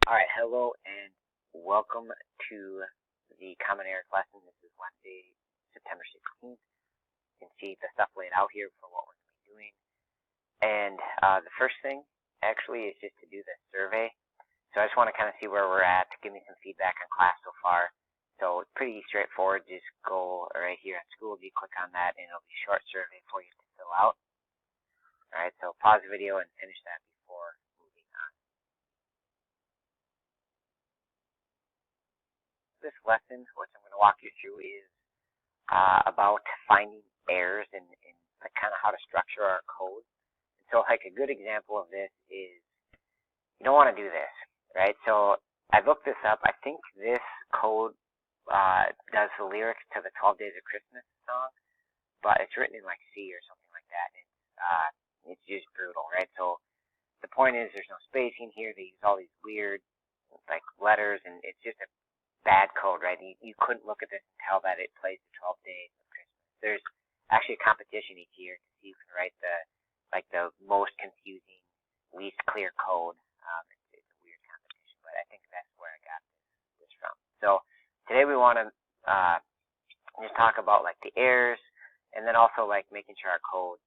Alright, hello and welcome to the Common Eric lesson. This is Wednesday, September 16th. You can see the stuff laid out here for what we're going to be doing. And the first thing actually is just to do the survey. So I just want to kind of see where we're at, give me some feedback on class so far. So it's pretty straightforward. Just go right here on Schoology, click on that, and it'll be a short survey for you to fill out. Alright, so pause the video and finish that before moving on. This lesson, which I'm going to walk you through, is about finding errors and like kind of how to structure our code. And so like a good example of this is you don't want to do this, right? So I looked this up. I think this code does the lyrics to the 12 Days of Christmas song, but it's written in like C or something like that. And it's just brutal, right? So the point is there's no spacing here. They use all these weird like letters, and it's just a bad code, right? You couldn't look at this and tell that it plays the 12 days of Christmas. There's actually a competition each year to see who can write the most confusing, least clear code. It's a weird competition, but I think that's where I got this from. So today we want to just talk about like the errors, and then also like making sure our code,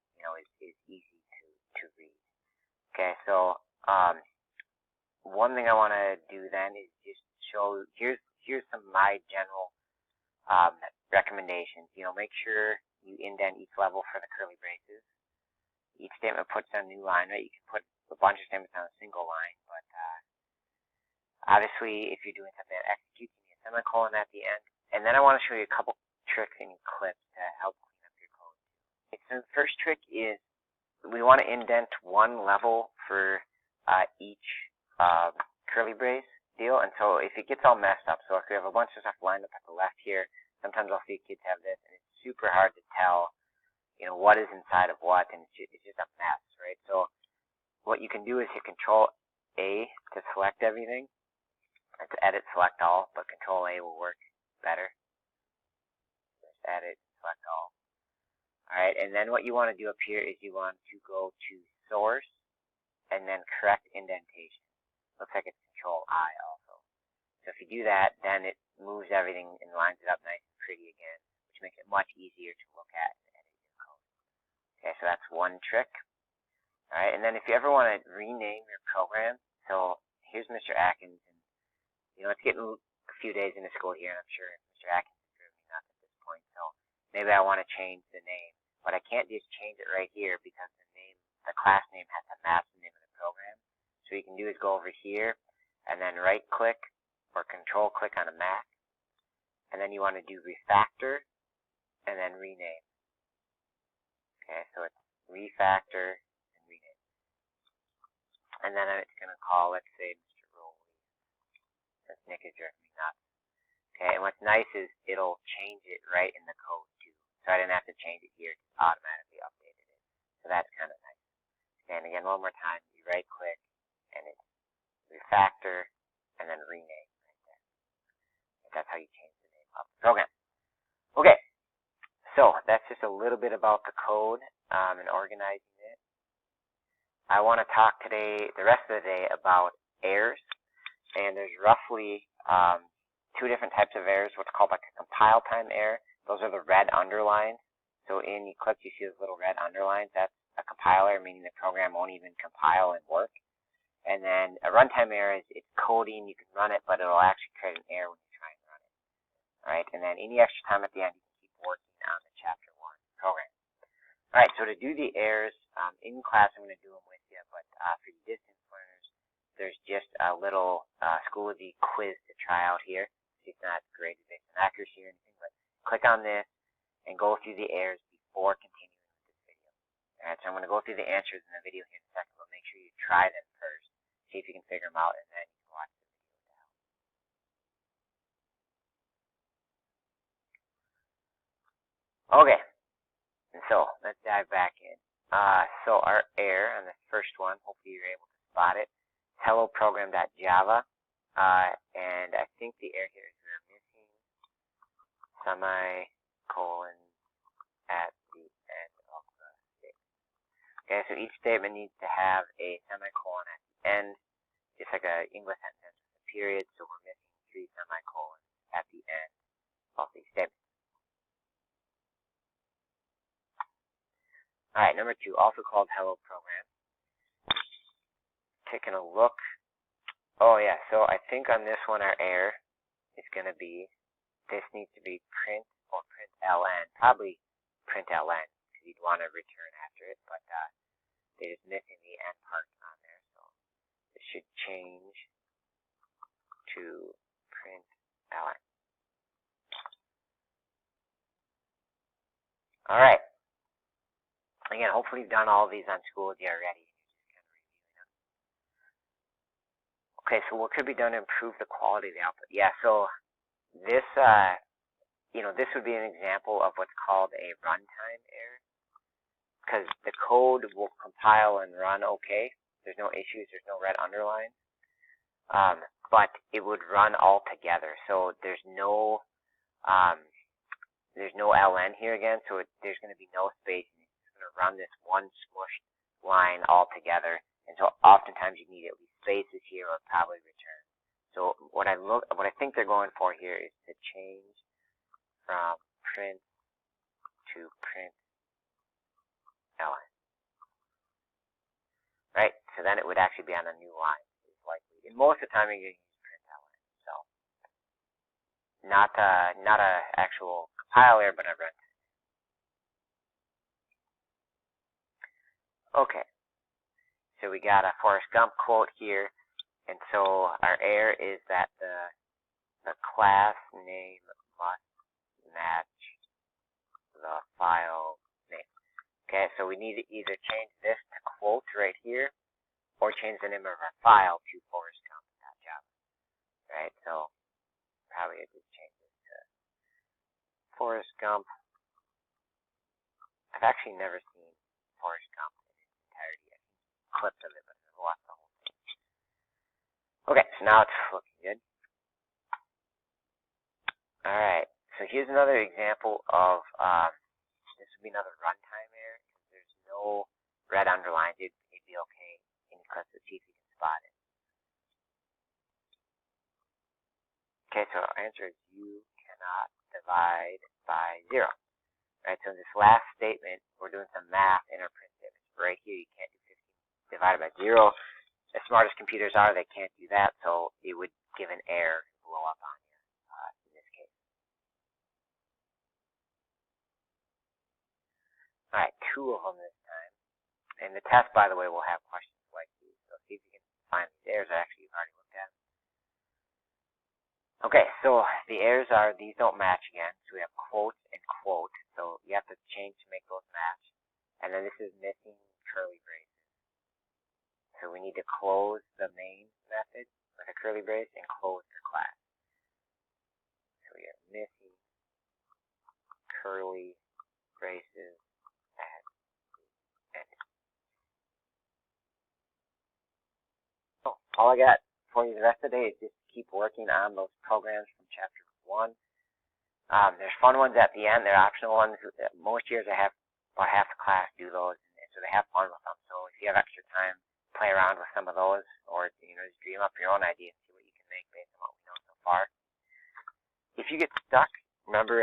is easy to read. Okay, so one thing I want to do then is just show here's some of my general recommendations. Make sure you indent each level for the curly braces. Each statement puts on a new line, right? You can put a bunch of statements on a single line, but obviously if you're doing something that executes, you need a semicolon at the end. And then I want to show you a couple tricks and clips to help clean up your code. Okay, so the first trick is we want to indent one level for each curly brace deal. And so if it gets all messed up, so if we have a bunch of stuff lined up at the left here, sometimes I'll see kids have this, and it's super hard to tell, what is inside of what, and it's just a mess, right? So what you can do is hit Control A to select everything, and to edit, select all, but Control A will work better. Just edit, select all. Alright, and then what you want to do up here is you want to go to Source, and then Correct Indentation. Looks like it's Control I also. So if you do that, then it moves everything and lines it up nice and pretty again, which makes it much easier to look at and edit your code. Okay, so that's one trick. Alright, and then if you ever want to rename your program, so here's Mr. Atkins, and it's getting a few days into school here, and I'm sure Mr. Atkins is driven me nuts at this point, so maybe I want to change the name. But I can't just change it right here because the class name has to match the name of the program. So what you can do is go over here and then right click or control click on a Mac, and then you want to do refactor and then rename. Okay, so it's refactor and rename. And then it's going to call, let's say, Mr. Rowley, since Nick is driving me nuts. Okay, and what's nice is it'll change it right in the code too. So I didn't have to change it here, it just automatically updated it. So that's kind of nice. And again, one more time, you right click and it's refactor and then rename right there. That's how you change the name of the program. Okay, so that's just a little bit about the code and organizing it. I want to talk today, the rest of the day, about errors. And there's roughly two different types of errors, what's called like a compile time error. Those are the red underlines. So in Eclipse, you see those little red underlines. That's a compile error, meaning the program won't even compile and work. And then a runtime error is it's coding. You can run it, but it'll actually create an error when you try and run it. All right. And then any extra time at the end, you can keep working on the Chapter 1 program. All right. So to do the errors in class, I'm going to do them with you. But for you distance learners, there's just a little Schoology quiz to try out here. It's not graded based on accuracy or anything, but click on this and go through the errors before continuing with this video. Alright, so I'm going to go through the answers in the video here in a second, but make sure you try them first. See if you can figure them out, and then you can watch the video to help. Okay, and so let's dive back in. So our error on the first one, hopefully you're able to spot it. Hello program.java, and I think the error here is we're missing semicolon at the end of the statement. Okay, so each statement needs to have a semicolon at the end, just like an English sentence with period, so we're missing 3 semicolons at the end of these statements. All right, number 2, also called hello program. Taking a look. Oh yeah, so I think on this one our error is going to be, this needs to be print or print ln, probably print ln, because you'd want to return after it, but they're just missing the end part on there, so it should change to print ln. All right. Again, hopefully you've done all of these on Schoology already. Okay, so what could be done to improve the quality of the output? Yeah, so this, this would be an example of what's called a runtime error, because the code will compile and run okay. There's no issues. There's no red underline. But it would run all together. So there's no ln here again. So there's going to be no space. It's going to run this one smushed line all together. And so oftentimes you need at least spaces here or probably return. So what I think they're going for here is to change from print to print ln. Right? So then it would actually be on a new line, is likely. And most of the time you're going to use print ln. So not a actual compile error, but a runtime. Okay. So we got a Forrest Gump quote here, and so our error is that the class name must match the file name. Okay, so we need to either change this to quote right here, or change the name of our file to forrestgump.java. Right, so probably I just change this to Forrest Gump. I've actually never seen Forrest Gump in its entirety. I've seen clips of it, but I've watched the whole thing. Okay, so now it's looking good. Alright, so here's another example of, this would be another runtime error. There's no red underlines. It'd be okay in class to see if you can spot it. Okay, so our answer is you cannot divide by 0. Right, so in this last statement, we're doing some math in our print statements. Right here, you can't do 15 divided by 0. As smart as computers are, they can't do that, so it would give an error and blow up on you in this case. All right, 2 of them this time. And the test, by the way, will have questions like these, so see if you can find these errors that actually you've already looked at. Okay, so the errors are these don't match again. So we have quote and quote. So you have to change to make those match. And then this is missing curly braces. So we need to close the main method with a curly brace and close the class. So we are missing curly braces at the end. So all I got for you the rest of the day is just keep working on those programs from chapter 1. There's fun ones at the end. They're optional ones. Most years I have about half the class do those, and so they have fun with them. So if you have extra time, play around with some of those, or just dream up your own ideas, see what you can make based on what we know so far. If you get stuck, remember,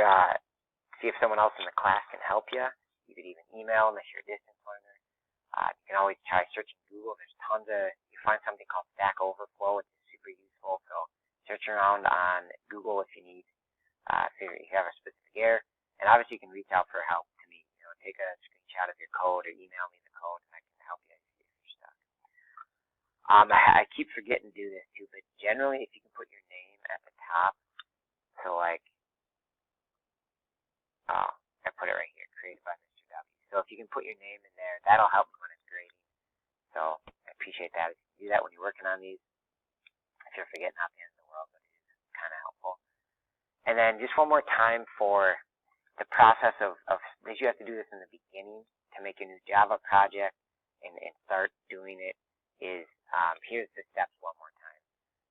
see if someone else in the class can help you. You could even email them if you're a distance learner. You can always try searching Google. There's tons of, you find something called Stack Overflow, which is super useful. So search around on Google if you need, if you have a specific error. And obviously you can reach out for help to me. Take a screenshot of your code or email me the code and I can help you if you're stuck. I keep forgetting to do this too, but generally if you can put your name at the top, so like, I put it right here, created by Mr. W. So if you can put your name in there, that'll help me when it's grading. So I appreciate that. If you can do that when you're working on these, if you're forgetting, not the end of the world, but it is kind of helpful. And then just one more time for the process of you have to do this in the beginning to make a new Java project and start doing it is, here's the steps one more time.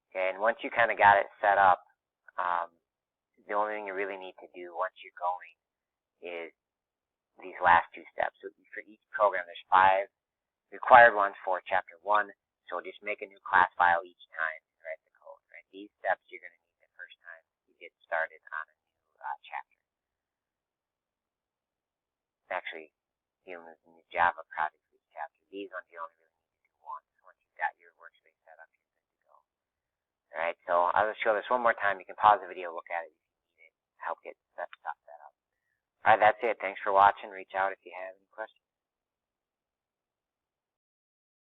Okay, and once you kind of got it set up, the only thing you really need to do once you're going is these last 2 steps. So for each program, there's 5 required ones for chapter 1. So just make a new class file each time and write the code. Right? actually humans in the Java project for each chapter. These ones you only really need to do once. Once you've got your workspace set up, you're good to go. Alright, so I'll just show this one more time. You can pause the video, look at it if you need it, help get stuff set up. Alright, that's it. Thanks for watching. Reach out if you have any